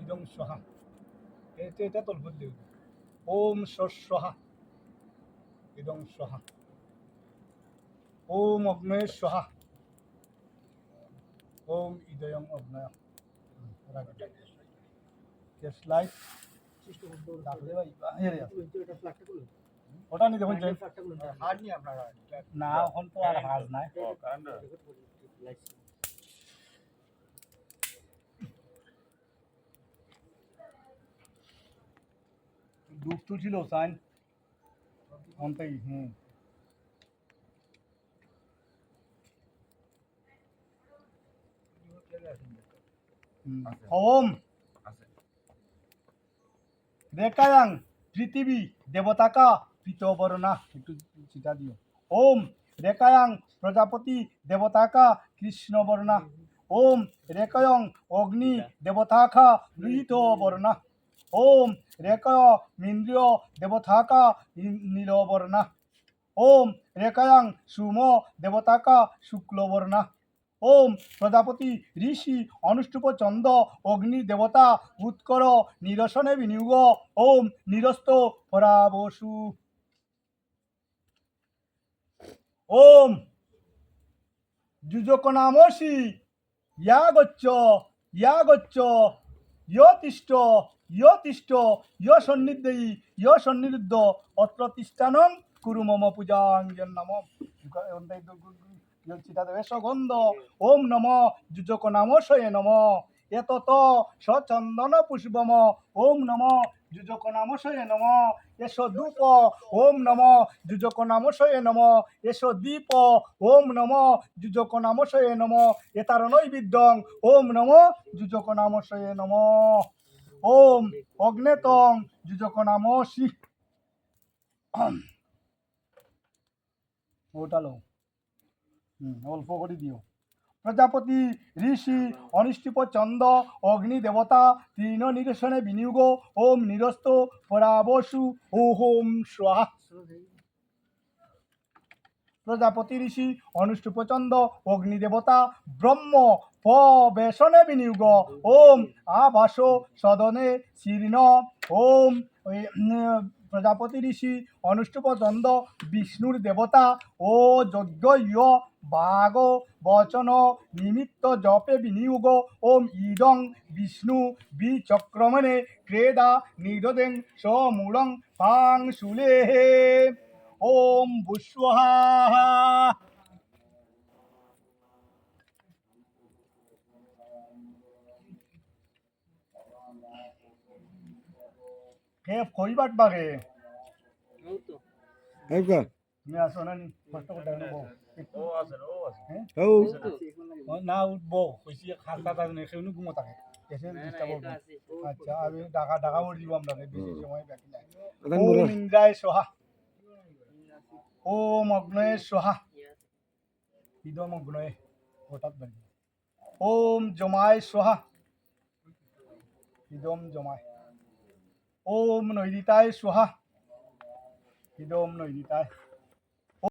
ইদং স্বাহা এটা তলফুল দিও ওম স্বাহা ইদং স্বাহা ওম অগ্নয়ে স্বাহা ওম ইদয়ং অগ্নয় জাস্ট লাইক ওটা নিতে বলছেন না এখন তো আর হাজ নাই ডুব তুলছিল সাইন অন্তাই ওম রেকায়াং পৃথিবী দেবতাকা পিতবর্ণা একটু চিটা দিও ওম রেকায়াং প্রজাপতি দেবতাকা কৃষ্ণবর্ণা ওম রেকয়ং অগ্নি দেবতাকা লোহিত বর্ণা ওম রেকয় ইন্দ্রিয় দেবতাকা নীলবর্ণা ওম রেকায়াং সুম দেবতাকা শুক্লবর্ণা ওম প্রজাপতি ঋষি অনুষ্ঠুপ চন্দ অগ্নি দেবতা উৎকর নিরসনে বিনিয়োগ ওম নিরস্ত পরাবসু ওম যুজকনামসি ইয়াগচ্ছ ইয়তিষ্ঠ সন্নিধেয়ী সন্নিরুদ্ধ অত্র তিষ্ঠানং কুরু মম পূজাঞ্জন নম গন্ধ ওম নম যুজকনামশয়ে নম এতত সচন্দন পুষ্পম ওম নম যুজকনামশয়ে নম এস ধূপ ওম নম যুজকনামশয়ে নম এস দীপ ওম নম যুজকনামশয়ে নম এতার নৈবেদ্যং ওম নম যুজকনামশয়ে নম ওম অগ্নেতং যুজকনামসি ওটালো অল্প করে দিও প্রজাপতি ঋষি অনিষ্টিপ চন্দ অগ্নি দেবতা তৃণ নিরসনে বিনিয়োগ ওম নিরস্ত পরাবসু ওম স্বাহা প্রজাপতি ঋষি অনুষ্ঠুপ চন্দ অগ্নি দেবতা ব্রহ্ম বেসনে বিনিয়োগ ওম আভাস সদনে শীর্ণ ওম প্রজাপতি ঋষি অনুষ্ঠুপ চন্দ বিষ্ণুর দেবতা ও যজ্ঞ বাঘ বচন নিমিত্ত জপে বিনিয়োগ ওম ইদং বিষ্ণু বিচক্রমণে ক্রেদা নিরোদেং সমূলং পাং শুলেহে ওম বুস্বাহা কে কইবাট বাগে তুমি আসো না নি কষ্ট করে দেখো ও আছে না উঠবো কইছি খাতা তা নেই সেউনি ঘুমো থাকে এসে ডিস্টার্ব হবে আচ্ছা আমি ঢাকা ওর দিব আমরা বেশি সময় বাকি নাই ওম ইন্দ্রায় সোহা ওম অগ্নয়ে সোহা ইদম অগ্নয়ে হঠাৎ বাড়ি ওম জমায় সোহা ইদম জমায় ওম নৈরিতায় সোহা ইদম নৈরিতায়